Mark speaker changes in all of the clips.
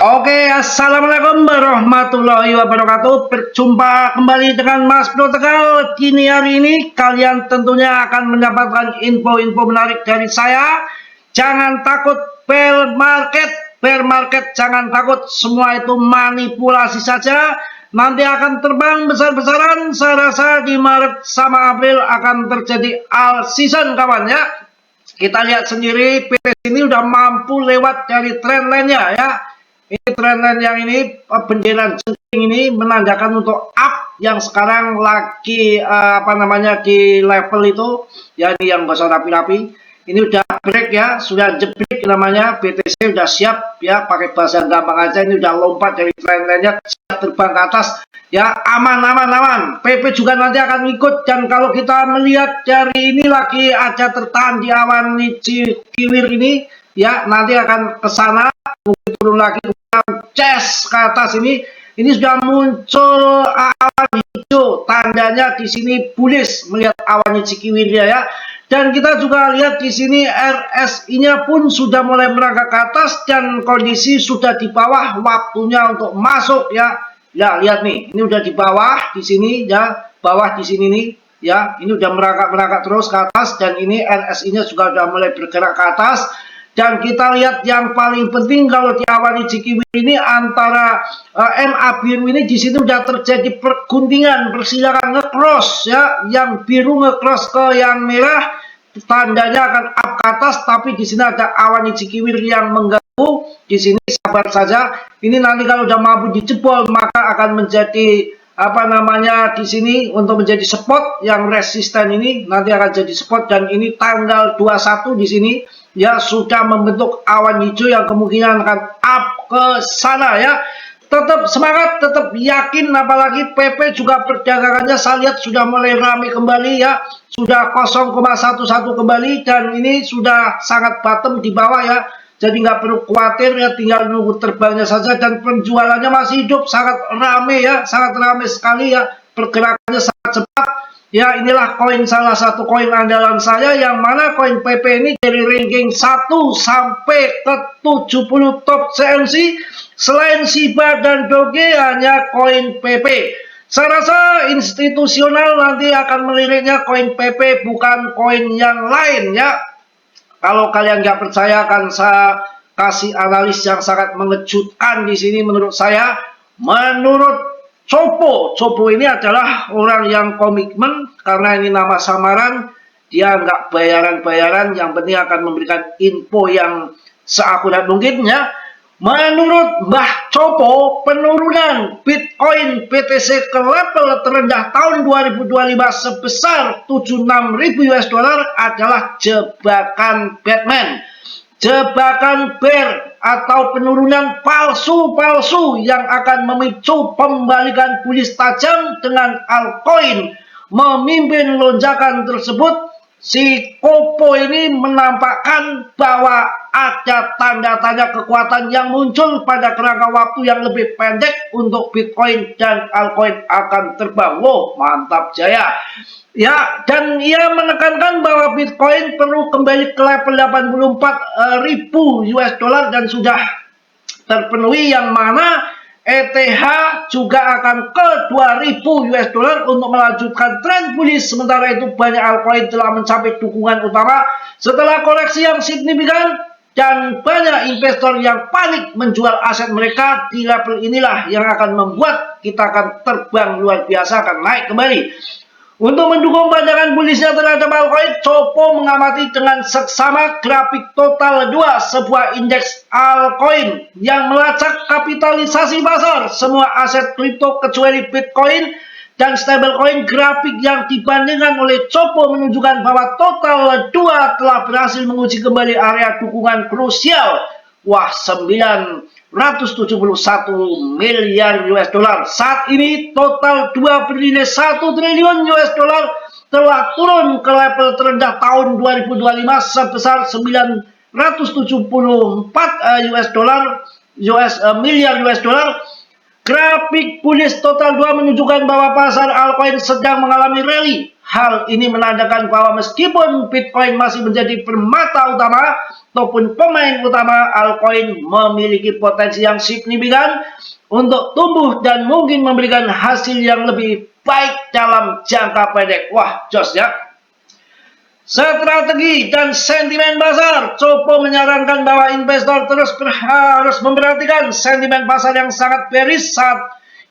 Speaker 1: Oke, assalamualaikum warahmatullahi wabarakatuh. Berjumpa kembali dengan Mas Bro Tegal. Kini hari ini kalian tentunya akan mendapatkan info-info menarik dari saya. Jangan takut bear market jangan takut. Semua itu manipulasi saja. Nanti akan terbang besar-besaran. Saya rasa di Maret sama April akan terjadi all season kawan ya. Kita lihat sendiri PT ini udah mampu lewat dari trend line-nya ya. Ini trendline yang ini bendera jengking ini menandakan untuk up yang sekarang lagi di level itu ya, ini yang gak usah rapi-rapi. Ini udah break ya, sudah jebrik namanya. BTC udah siap ya, pakai bahasa gampang aja, ini udah lompat dari trendline-nya, siap terbang ke atas ya. Aman. PP juga nanti akan ikut, dan kalau kita melihat dari ini lagi ada tertahan di awan Cikiwir ini ya, nanti akan ke sana, mungkin turun lagi ces ke atas. Ini sudah muncul awan hijau, tandanya di sini bullish melihat awan Cikiwirnya ya. Dan kita juga lihat di sini RSI-nya pun sudah mulai merangkak ke atas dan kondisi sudah di bawah, waktunya untuk masuk ya. Ya, lihat nih, ini udah di bawah di sini ya, bawah di sini nih ya. Ini udah merangkak terus ke atas, dan ini RSI-nya juga sudah mulai bergerak ke atas. Dan kita lihat yang paling penting kalau di awan Cikiwir ini antara MA biru ini, di sini sudah terjadi perguntingan, persilangan ngecross ya. Yang biru ngecross ke yang merah, tandanya akan up ke atas, tapi di sini ada awan Cikiwir yang mengganggu. Di sini sabar saja. Ini nanti kalau sudah mampu dijebol maka akan menjadi di sini untuk menjadi support yang resisten, ini nanti akan jadi support. Dan ini tanggal 21 di sini ya, sudah membentuk awan hijau yang kemungkinan akan up ke sana ya. Tetap semangat, tetap yakin, apalagi PP juga perdagangannya saya lihat sudah mulai ramai kembali ya, sudah 0,11 kembali, dan ini sudah sangat bottom di bawah ya. Jadi nggak perlu khawatir ya, tinggal nunggu terbangnya saja. Dan penjualannya masih hidup, sangat ramai ya, sangat ramai sekali ya, pergerakannya sangat cepat. Ya, inilah koin, salah satu koin andalan saya, yang mana koin PP ini dari ranking 1 sampai ke 70 top CMC. Selain Shiba dan Doge, hanya koin PP. Saya rasa institusional nanti akan meliriknya koin PP, bukan koin yang lain ya. Kalau kalian nggak percaya, akan saya kasih analis yang sangat mengejutkan di sini menurut saya. Menurut Copo ini adalah orang yang komitmen, karena ini nama samaran, dia nggak bayaran-bayaran, yang penting akan memberikan info yang seakurat mungkin ya. Menurut Mbah Copo, penurunan Bitcoin BTC ke level terendah tahun 2025 sebesar 76.000 US dollar adalah jebakan Batman, jebakan bear, atau penurunan palsu yang akan memicu pembalikan bullish tajam dengan altcoin memimpin lonjakan tersebut. Si Copo ini menampakkan bahwa ada tanda-tanda kekuatan yang muncul pada kerangka waktu yang lebih pendek untuk Bitcoin dan altcoin akan terbang. Wow, mantap jaya. Ya, dan ia menekankan bahwa Bitcoin perlu kembali ke level 84.000 US dollar dan sudah terpenuhi, yang mana ETH juga akan ke 2.000 US dollar untuk melanjutkan tren bullish. Sementara itu banyak altcoin telah mencapai dukungan utama setelah koreksi yang signifikan, dan banyak investor yang panik menjual aset mereka di level inilah yang akan membuat kita akan terbang luar biasa, akan naik kembali. Untuk mendukung pandangan bullishnya terhadap altcoin, Copo mengamati dengan seksama grafik total 2, sebuah indeks altcoin yang melacak kapitalisasi pasar semua aset kripto kecuali Bitcoin dan stablecoin. Grafik yang dibandingkan oleh Copo menunjukkan bahwa total 2 telah berhasil menguji kembali area dukungan krusial. Wah, 971 miliar US dollar. Saat ini total 2 bernilai 1 triliun US dollar telah turun ke level terendah tahun 2025 sebesar 974 miliar US dollar. Grafik bullish total 2 menunjukkan bahwa pasar altcoin sedang mengalami rally. Hal ini menandakan bahwa meskipun Bitcoin masih menjadi permata utama ataupun pemain utama, altcoin memiliki potensi yang signifikan untuk tumbuh dan mungkin memberikan hasil yang lebih baik dalam jangka pendek. Wah, jos ya. Strategi dan sentimen pasar. Copo menyarankan bahwa investor terus harus memperhatikan sentimen pasar yang sangat bearish saat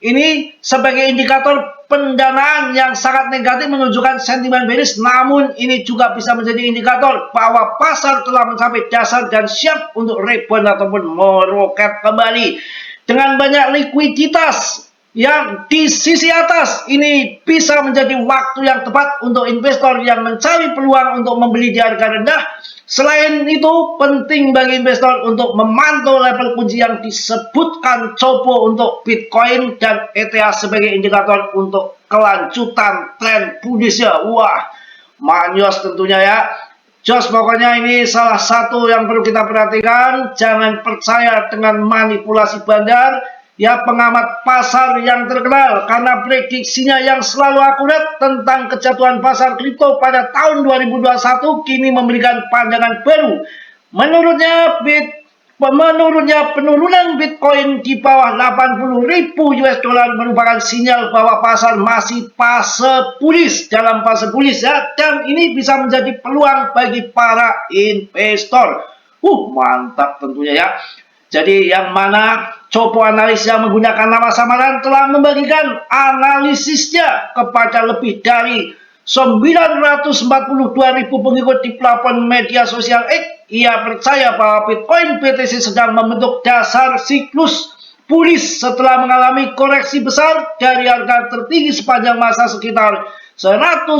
Speaker 1: ini sebagai indikator pendanaan yang sangat negatif menunjukkan sentimen bearish. Namun ini juga bisa menjadi indikator bahwa pasar telah mencapai dasar dan siap untuk rebound ataupun meroket kembali. Dengan banyak likuiditas yang di sisi atas, ini bisa menjadi waktu yang tepat untuk investor yang mencari peluang untuk membeli di harga rendah. Selain itu, penting bagi investor untuk memantau level kunci yang disebutkan Copo untuk Bitcoin dan ETH sebagai indikator untuk kelanjutan tren bullish ya. Wah, manyos tentunya ya. Jos, pokoknya ini salah satu yang perlu kita perhatikan. Jangan percaya dengan manipulasi bandar. Ya, pengamat pasar yang terkenal karena prediksinya yang selalu akurat tentang kejatuhan pasar kripto pada tahun 2021 kini memberikan pandangan baru. Menurutnya penurunan Bitcoin di bawah 80.000 US dollar merupakan sinyal bahwa pasar masih fase bullish, dalam fase bullish ya, dan ini bisa menjadi peluang bagi para investor. Mantap tentunya ya. Jadi yang mana Copo Analis yang menggunakan nama samaran telah membagikan analisisnya kepada lebih dari 942.000 pengikut di platform media sosial X. Ia percaya bahwa Bitcoin BTC sedang membentuk dasar siklus bullish setelah mengalami koreksi besar dari harga tertinggi sepanjang masa sekitar 110.000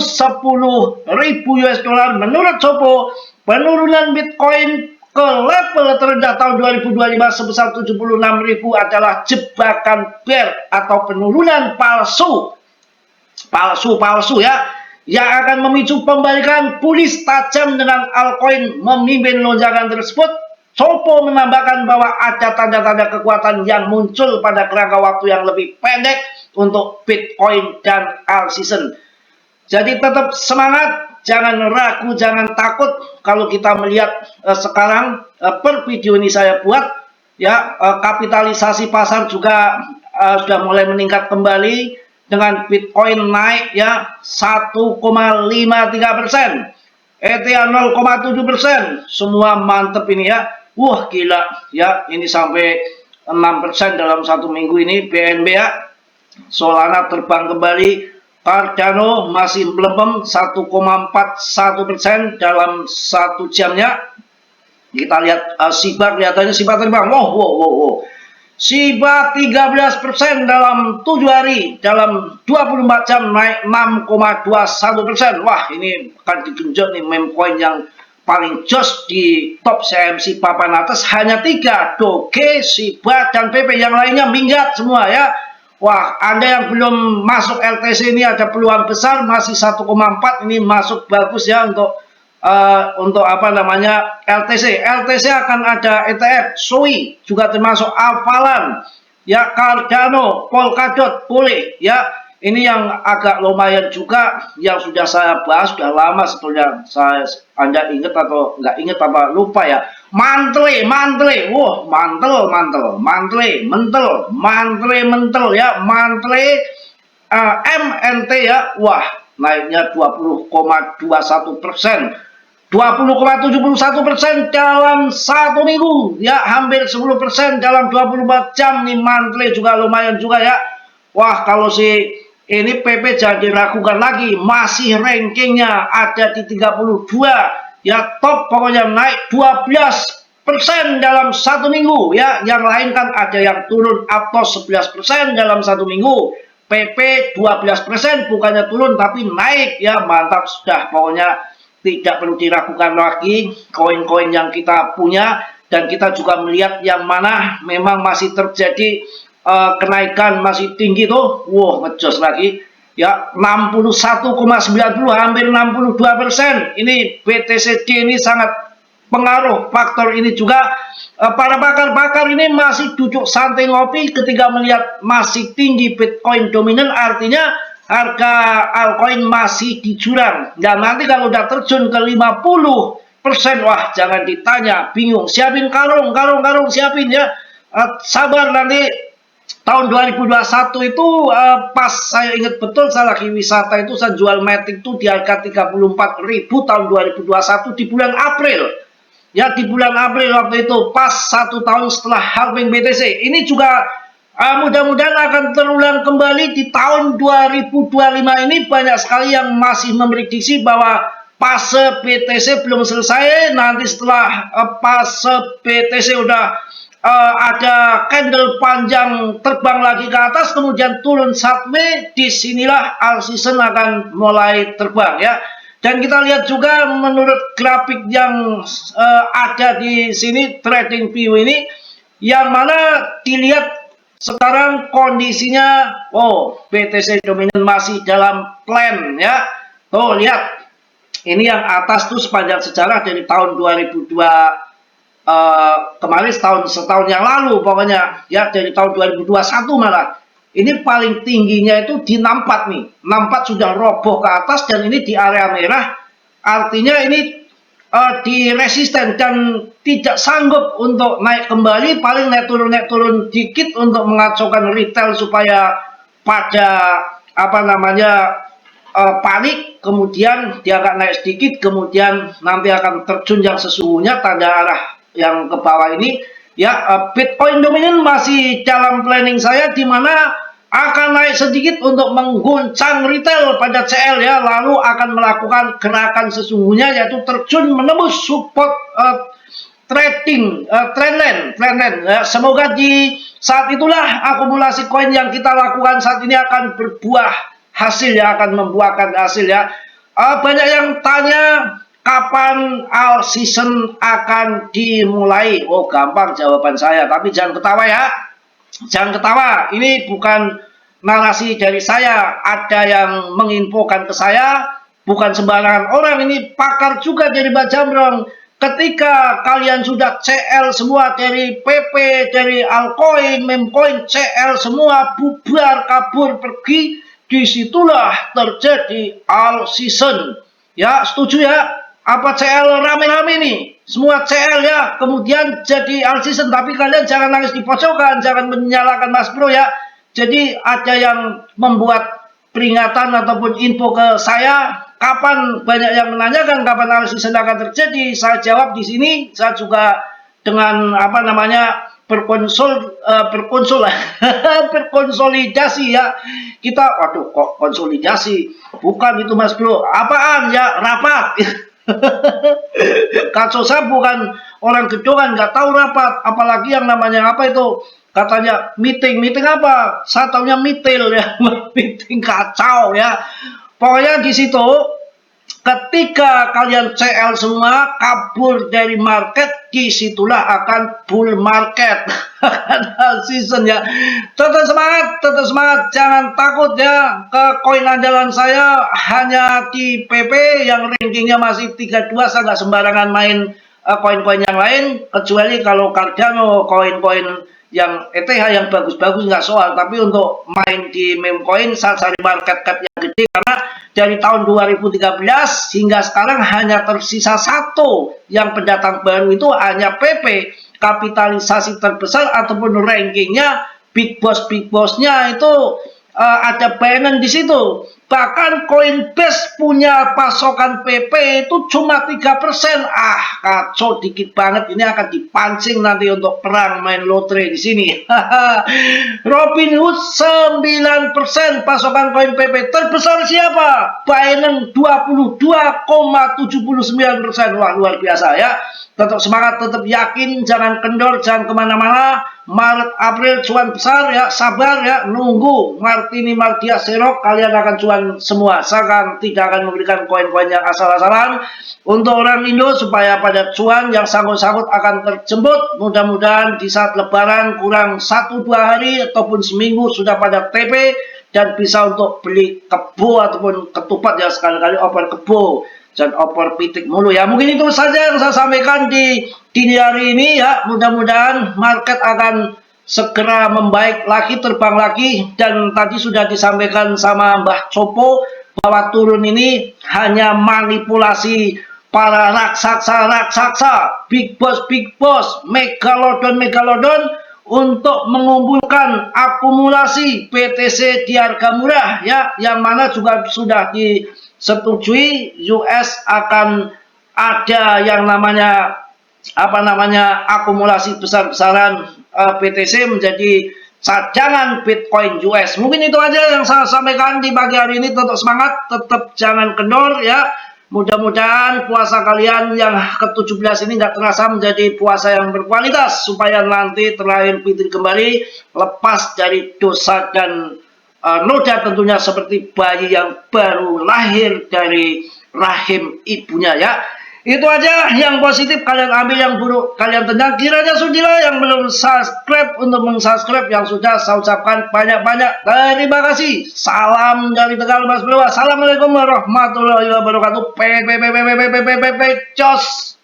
Speaker 1: US dollar. Menurut Copo, penurunan Bitcoin ke level terendah tahun 2025 sebesar 76.000 adalah jebakan bear atau penurunan palsu ya, yang akan memicu pembalikan bullish tajam dengan altcoin memimpin lonjakan tersebut. Copo menambahkan bahwa ada tanda-tanda kekuatan yang muncul pada kerangka waktu yang lebih pendek untuk Bitcoin dan alt season. Jadi tetap semangat. Jangan ragu, jangan takut kalau kita melihat sekarang per video ini saya buat ya, kapitalisasi pasar juga sudah mulai meningkat kembali dengan Bitcoin naik ya 1,53%, ETH 0,7%, semua mantep ini ya. Wah gila ya, ini sampai 6% dalam satu minggu ini BNB ya. Solana terbang kembali. Cardano masih melempem 1,41% dalam satu jamnya. Kita lihat Shiba, kelihatannya Shiba terbang. Wow. Shiba 13% dalam 7 hari, dalam 24 jam naik 6,21%. Wah, ini akan digenjot nih meme coin yang paling jos di top CMC papan atas. Hanya 3, Doge, Shiba, dan PP. Yang lainnya minggat semua ya. Wah, Anda yang belum masuk LTC ini ada peluang besar, masih 1,4, ini masuk bagus ya untuk apa namanya LTC. LTC akan ada ETF, SOI juga termasuk Avalan, ya Cardano, Polkadot boleh ya. Ini yang agak lumayan juga yang sudah saya bahas sudah lama sebetulnya. Anda ingat atau nggak ingat apa lupa ya. Mantle, wah mantel ya, mantle MNT ya, wah naiknya 20,21%, 20,71% dalam satu minggu ya, hampir 10% dalam 24 jam nih. Mantle juga lumayan juga ya. Wah, kalau si ini PP jangan diragukan lagi, masih rankingnya ada di 32 ya, top pokoknya, naik 12% dalam satu minggu ya. Yang lain kan ada yang turun atau 11% dalam satu minggu. PP 12% bukannya turun tapi naik ya, mantap sudah, pokoknya tidak perlu diragukan lagi koin-koin yang kita punya. Dan kita juga melihat yang mana memang masih terjadi kenaikan masih tinggi tuh. Wow, ngejos lagi ya, 61,90, hampir 62%. Ini BTCD ini sangat pengaruh faktor ini juga. Para pakar-pakar ini masih duduk santai ngopi ketika melihat masih tinggi Bitcoin dominan, artinya harga altcoin masih di jurang. Dan nanti kalau udah terjun ke 50%, wah jangan ditanya, bingung. Siapin karung siapin ya. Sabar nanti tahun 2021 itu pas saya ingat betul saya lagi wisata itu saya jual Matic itu di harga 34.000 tahun 2021 di bulan April. Ya di bulan April waktu itu pas 1 tahun setelah halving BTC. Ini juga mudah-mudahan akan terulang kembali di tahun 2025 ini. Banyak sekali yang masih memprediksi bahwa fase BTC belum selesai. Nanti setelah fase BTC udah ada candle panjang terbang lagi ke atas, kemudian turun sideways, disinilah all season akan mulai terbang ya. Dan kita lihat juga menurut grafik yang ada di sini, trading view ini, yang mana dilihat sekarang kondisinya, oh BTC dominan masih dalam plan ya. Tuh lihat, ini yang atas tuh sepanjang sejarah dari tahun 2002 kemarin setahun yang lalu pokoknya ya, dari tahun 2021 malah. Ini paling tingginya itu di 64 nih. 64 sudah roboh ke atas dan ini di area merah. Artinya ini di resisten dan tidak sanggup untuk naik kembali. Paling naik turun dikit untuk mengacaukan retail supaya pada panik. Kemudian dia akan naik sedikit. Kemudian nanti akan terjun yang sesungguhnya tanda arah yang ke bawah ini. Ya, Bitcoin dominan masih dalam planning saya, di mana akan naik sedikit untuk mengguncang retail pada CL ya, lalu akan melakukan gerakan sesungguhnya yaitu terjun menembus support trendline ya. Semoga di saat itulah akumulasi koin yang kita lakukan saat ini akan berbuah hasil ya, akan membuahkan hasil ya. Banyak yang tanya kapan all season akan dimulai. Oh gampang jawaban saya, tapi jangan ketawa ya. Jangan ketawa, ini bukan narasi dari saya. Ada yang menginfokan ke saya, bukan sembarangan orang, ini pakar juga dari Mbak Jamrong. Ketika kalian sudah CL semua dari PP, dari altcoin, memcoin, CL semua, bubar, kabur, pergi, disitulah terjadi all season. Ya, setuju ya? Apa CL rame-rame nih? Semua CL ya, kemudian jadi all season. Tapi kalian jangan nangis di pojokan, jangan menyalahkan Mas Bro ya. Jadi ada yang membuat peringatan ataupun info ke saya, kapan, banyak yang menanyakan kapan all season akan terjadi. Saya jawab di sini, saya juga dengan berkonsolidasi ya. Kita, waduh kok konsolidasi? Bukan itu Mas Bro. Apaan ya? Rapat. Kacau, saya bukan orang gedongan, nggak tahu rapat, apalagi yang namanya apa itu, katanya meeting apa, saya taunya mitil ya. Meeting kacau ya. Pokoknya di situ ketika kalian CL semua kabur dari market, disitulah akan bull market. Akan season ya. Tetap semangat, jangan takut ya. Ke koin andalan saya hanya di PP yang rankingnya masih 32. Saya nggak sembarangan main koin-koin yang lain, kecuali kalau Cardano, koin-koin yang ETH yang bagus-bagus nggak soal. Tapi untuk main di meme coin saya cari market cap yang gede, karena dari tahun 2013 hingga sekarang hanya tersisa satu yang pendatang baru, itu hanya PP. Kapitalisasi terbesar ataupun rankingnya big boss-nya itu ada Binance di situ. Bahkan Coinbase punya pasokan PP itu cuma 3%. Kacau, dikit banget. Ini akan dipancing nanti untuk perang main lotre di sini. Robinhood 9% pasokan koin PP. Terbesar siapa? Binance 22,79%. Wah, luar biasa ya. Tetap semangat, tetap yakin, jangan kendor, jangan kemana-mana. Maret, April cuan besar ya, sabar ya, nunggu Martini Martia Serok, kalian akan cuan semua. Saya tidak akan memberikan koin-koin yang asal-asalan untuk orang Indo, supaya pada cuan yang sangkut-sangkut akan terjemput. Mudah-mudahan di saat lebaran kurang 1-2 hari ataupun seminggu sudah pada TP dan bisa untuk beli kebo ataupun ketupat ya, sekali-kali oper kebo dan oper pitik mulu ya. Mungkin itu saja yang saya sampaikan di dini hari ini ya. Mudah-mudahan market akan segera membaik lagi, terbang lagi. Dan tadi sudah disampaikan sama Mbah Copo bahwa turun ini hanya manipulasi para raksasa, big boss, megalodon untuk mengumpulkan akumulasi PTC di harga murah ya, yang mana juga sudah disetujui US akan ada yang namanya akumulasi besar-besaran PTC menjadi cadangan Bitcoin US. Mungkin itu aja yang saya sampaikan di pagi hari ini. Tetap semangat, tetap jangan kendor ya. Mudah-mudahan puasa kalian yang ke-17 ini nggak terasa menjadi puasa yang berkualitas, supaya nanti terlahir fitri kembali, lepas dari dosa dan noda tentunya, seperti bayi yang baru lahir dari rahim ibunya ya. Itu aja yang positif kalian ambil, yang buruk kalian tendang. Kiranya sudilah yang belum subscribe untuk mensubscribe, yang sudah saya ucapkan banyak-banyak terima kasih. Salam dari Tegal Mas Bro. Assalamualaikum warahmatullahi wabarakatuh. Cos.